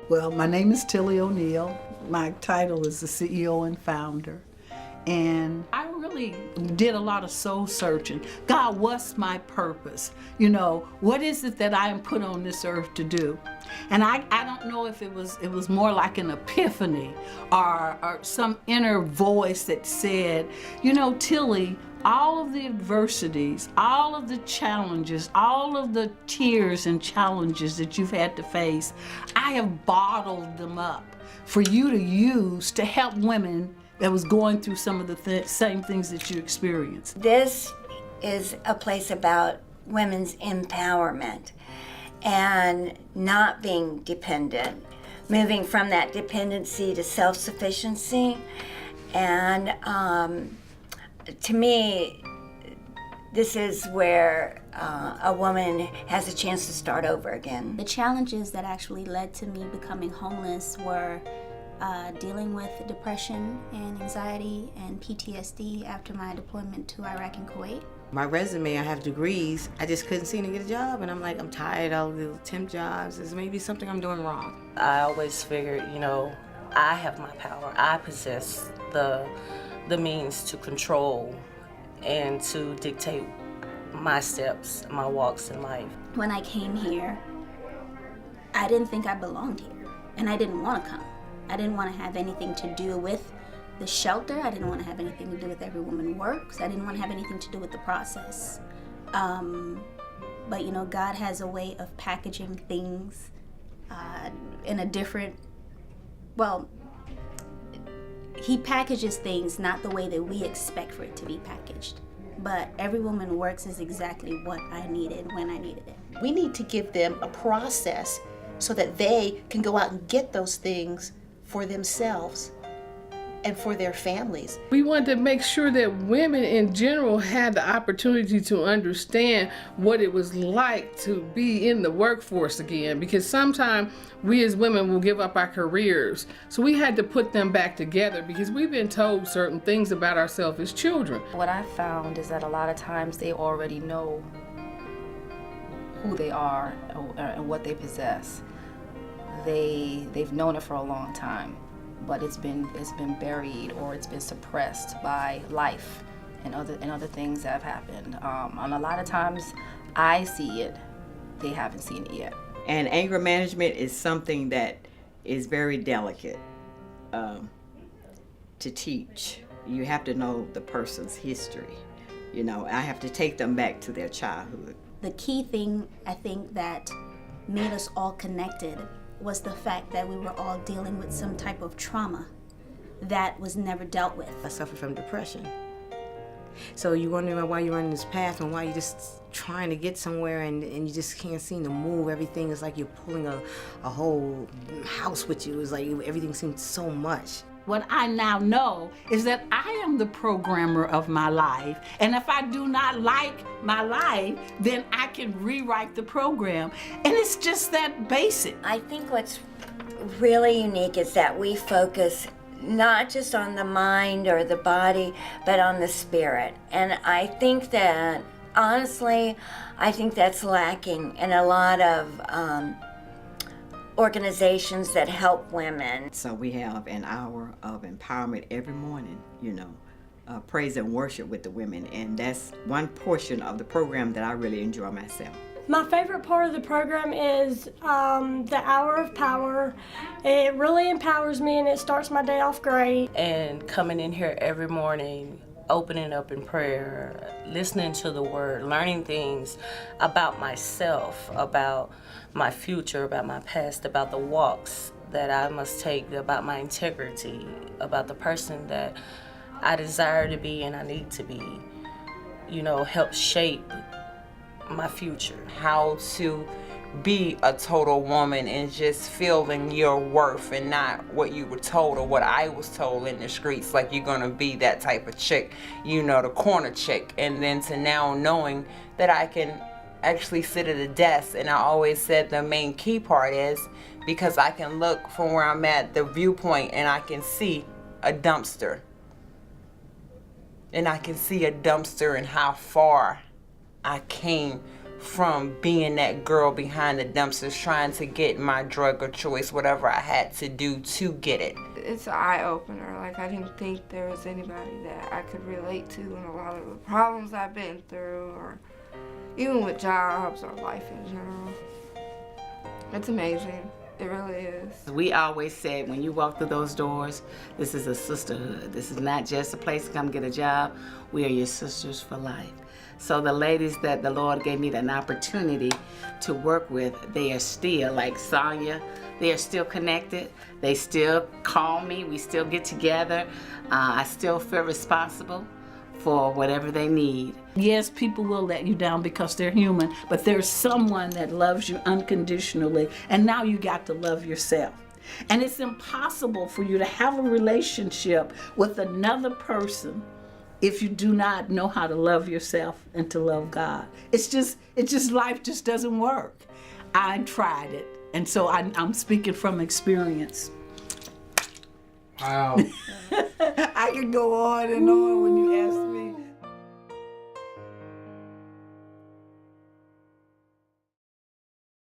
Well, my name is Tilly O'Neill. My title is the CEO and founder. And I really did a lot of soul searching. God, what's my purpose? You know, what is it that I am put on this earth to do? And I don't know if it was more like an epiphany or some inner voice that said, you know, Tilly, all of the adversities, all of the challenges, all of the tears and challenges that you've had to face, I have bottled them up for you to use to help women that was going through some of the same things that you experienced. This is a place about women's empowerment and not being dependent, moving from that dependency to self-sufficiency. And to me, this is where a woman has a chance to start over again. The challenges that actually led to me becoming homeless were dealing with depression and anxiety and PTSD after my deployment to Iraq and Kuwait. My resume, I have degrees. I just couldn't seem to get a job, and I'm like, I'm tired of all the temp jobs. There's maybe something I'm doing wrong. I always figured, you know, I have my power. I possess the means to control and to dictate my steps, my walks in life. When I came here, I didn't think I belonged here, and I didn't want to come. I didn't want to have anything to do with the shelter. I didn't want to have anything to do with Every Woman Works. I didn't want to have anything to do with the process. But you know, God has a way of packaging things in a different, well, He packages things not the way that we expect for it to be packaged. But Every Woman Works is exactly what I needed when I needed it. We need to give them a process so that they can go out and get those things for themselves and for their families. We wanted to make sure that women in general had the opportunity to understand what it was like to be in the workforce again, because sometimes we as women will give up our careers. So we had to put them back together because we've been told certain things about ourselves as children. What I found is that a lot of times they already know who they are and what they possess. They've known it for a long time, but it's been buried or it's been suppressed by life and other things that have happened. And a lot of times I see it, they haven't seen it yet. And anger management is something that is very delicate to teach. You have to know the person's history. You know, I have to take them back to their childhood. The key thing I think that made us all connected was the fact that we were all dealing with some type of trauma that was never dealt with. I suffer from depression. So you're wondering why you're running this path and why you're just trying to get somewhere and you just can't seem to move. Everything is like you're pulling a whole house with you. It's like everything seems so much. What I now know is that I am the programmer of my life. And if I do not like my life, then I can rewrite the program. And it's just that basic. I think what's really unique is that we focus not just on the mind or the body, but on the spirit. And I think that, honestly, I think that's lacking in a lot of organizations that help women. So we have an hour of empowerment every morning, you know, praise and worship with the women. And that's one portion of the program that I really enjoy myself. My favorite part of the program is the Hour of Power. It really empowers me and it starts my day off great. And coming in here every morning, opening up in prayer, listening to the word, learning things about myself, about my future, about my past, about the walks that I must take, about my integrity, about the person that I desire to be and I need to be, you know, help shape my future. How to be a total woman and just feeling your worth and not what you were told or what I was told in the streets, like you're gonna be that type of chick, you know, the corner chick. And then to now knowing that I can actually sit at a desk, and I always said the main key part is because I can look from where I'm at, the viewpoint, and I can see a dumpster. And I can see a dumpster and how far I came from being that girl behind the dumpsters trying to get my drug of choice, whatever I had to do to get it. It's an eye-opener. Like, I didn't think there was anybody that I could relate to in a lot of the problems I've been through, or even with jobs or life in general. It's amazing. It really is. We always said when you walk through those doors, this is a sisterhood. This is not just a place to come get a job. We are your sisters for life. So the ladies that the Lord gave me an opportunity to work with, they are still, like Sonia, they are still connected. They still call me. We still get together. I still feel responsible for whatever they need. Yes, people will let you down because they're human, but there's someone that loves you unconditionally, and now you got to love yourself. And it's impossible for you to have a relationship with another person if you do not know how to love yourself and to love God. It's just life just doesn't work. I tried it, and so I'm speaking from experience. Wow. I can go on and on when you ask me.